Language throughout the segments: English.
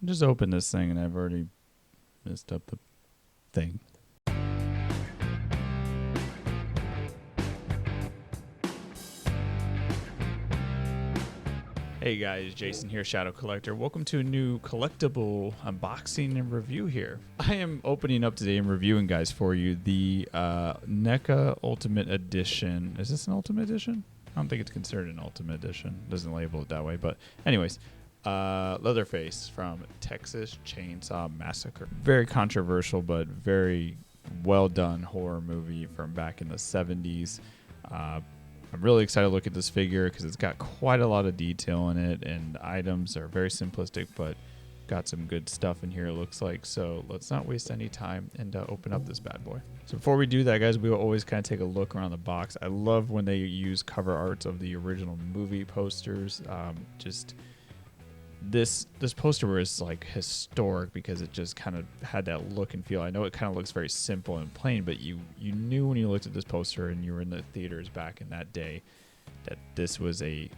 I just opened this thing and I've already messed up the thing. Hey guys, Jason here, Shadow Collector. Welcome to a new collectible unboxing and review here. I am opening up today and reviewing, guys, for you the Neca Ultimate Edition. Is this an Ultimate Edition? I don't think it's considered an Ultimate Edition. It doesn't label it that way, but anyways. Leatherface from Texas Chainsaw Massacre. Very controversial, but very well done horror movie from back in the 70s. I'm really excited to look at this figure because it's got quite a lot of detail in it, and the items are very simplistic, but got some good stuff in here, it looks like. So let's not waste any time and open up this bad boy. So before we do that, guys, we will always kind of take a look around the box. I love when they use cover arts of the original movie posters. This poster was like historic because it just kind of had that look and feel. I know it kind of looks very simple and plain, but you knew when you looked at this poster and you were in the theaters back in that day that this was a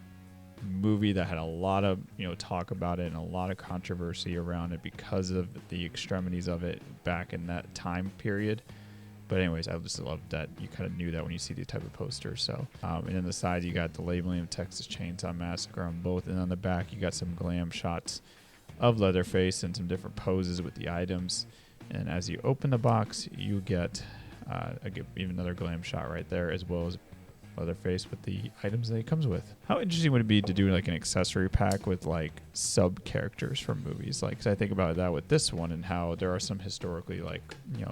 movie that had a lot of talk about it and a lot of controversy around it because of the extremities of it back in that time period. But anyways, I just love that you kind of knew that when you see these type of posters. So, and then the side, you got the labeling of Texas Chainsaw Massacre on both. And on the back, you got some glam shots of Leatherface and some different poses with the items. And as you open the box, you get even another glam shot right there, as well as Leatherface with the items that he comes with. How interesting would it be to do like an accessory pack with like sub characters from movies? Like, 'cause I think about that with this one and how there are some historically, like,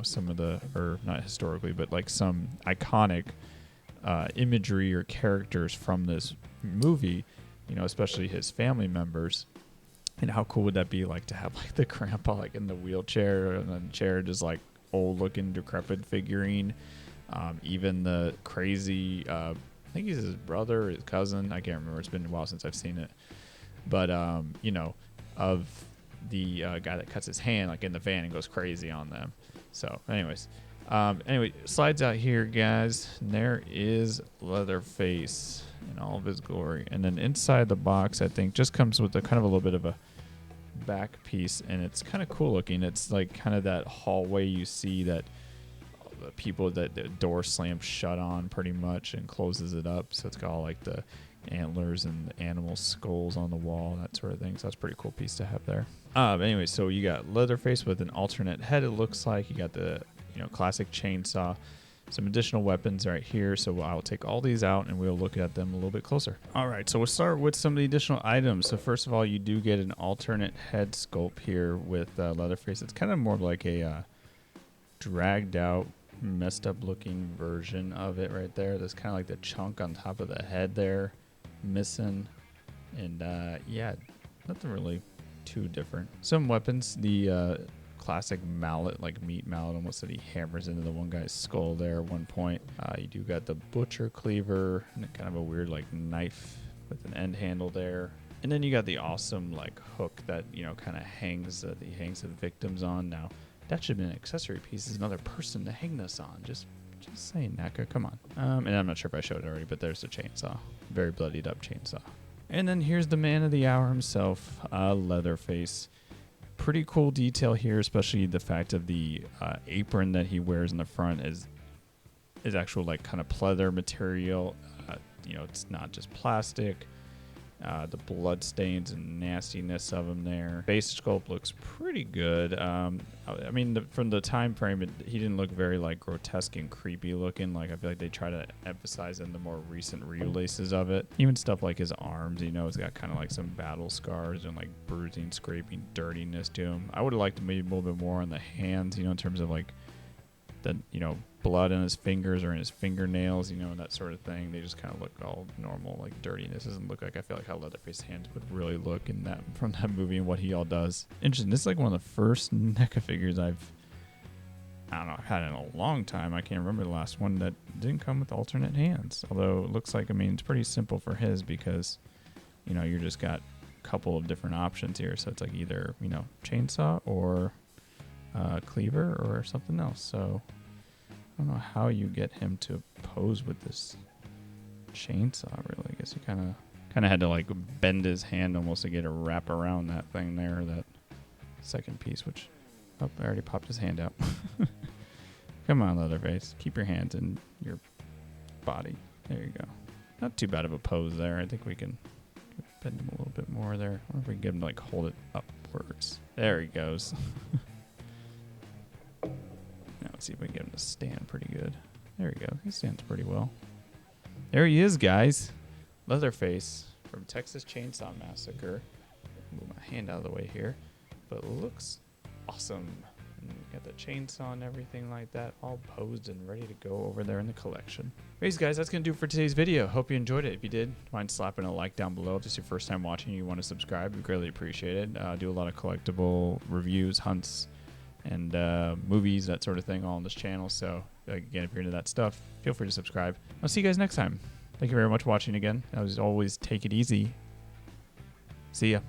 some of the, or not historically, but like some iconic imagery or characters from this movie, especially his family members. And how cool would that be, like, to have like the grandpa like in the wheelchair and then chair, just like old looking decrepit figurine. Even the crazy, I think he's his brother or his cousin. I can't remember. It's been a while since I've seen it. But, of the guy that cuts his hand like in the van and goes crazy on them. So anyways, slides out here, guys. And there is Leatherface in all of his glory. And then inside the box, I think, just comes with a kind of a little bit of a back piece. And it's kind of cool looking. It's like kind of that hallway you see that people that the door slams shut on pretty much and closes it up, so it's got all like the antlers and the animal skulls on the wall, that sort of thing. So that's a pretty cool piece to have there. Anyway, so you got Leatherface with an alternate head, it looks like. You got the classic chainsaw, some additional weapons right here. So I'll take all these out and we'll look at them a little bit closer. All right, so we'll start with some of the additional items. So first of all, you do get an alternate head sculpt here with Leatherface. It's kind of more like a dragged out, messed up looking version of it right there. There's kind of like the chunk on top of the head there missing, and nothing really too different. Some weapons, the classic mallet, like meat mallet almost, that he hammers into the one guy's skull there at one point. You do got the butcher cleaver and kind of a weird like knife with an end handle there. And then you got the awesome like hook that kind of hangs the victims on. Now that should have been an accessory piece. There's another person to hang this on. Just saying, Neca, come on. And I'm not sure if I showed it already, but there's the chainsaw. Very bloodied up chainsaw. And then here's the man of the hour himself, Leatherface. Pretty cool detail here, especially the fact of the apron that he wears in the front is actual like kind of pleather material. It's not just plastic. The blood stains and nastiness of him there. Face sculpt looks pretty good. From the time frame, he didn't look very like grotesque and creepy looking. Like, I feel like they try to emphasize in the more recent releases of it. Even stuff like his arms, it's got kind of like some battle scars and like bruising, scraping, dirtiness to him. I would have liked maybe a little bit more on the hands, in terms of like the blood in his fingers or in his fingernails, and that sort of thing. They just kind of look all normal, like dirtiness doesn't look like, I feel like, how Leatherface's hands would really look in that, from that movie, and what he all does. Interesting. This is like one of the first NECA figures I've had in a long time. I can't remember the last one that didn't come with alternate hands. Although it looks like, it's pretty simple for his because, you're just got a couple of different options here. So it's like either, chainsaw or cleaver or something else. So I don't know how you get him to pose with this chainsaw, really. I guess you kind of had to like bend his hand almost to get a wrap around that thing there that second piece, which, oh, I already popped his hand out. Come on, Leatherface. Keep your hands in your body. There you go. Not too bad of a pose there. I think we can bend him a little bit more there. I wonder if we can get him to like hold it upwards. There he goes. Now let's see if we can get him to stand pretty good. There we go. He stands pretty well. There he is, guys. Leatherface from Texas Chainsaw Massacre. Move my hand out of the way here. But looks awesome. And got the chainsaw and everything like that all posed and ready to go over there in the collection. Anyways, guys, that's going to do it for today's video. Hope you enjoyed it. If you did, mind slapping a like down below. If this is your first time watching and you want to subscribe, we greatly appreciate it. I do a lot of collectible reviews, hunts, and movies, that sort of thing, all on this channel. So, again, if you're into that stuff, feel free to subscribe. I'll see you guys next time. Thank you very much for watching again. As always, take it easy. See ya.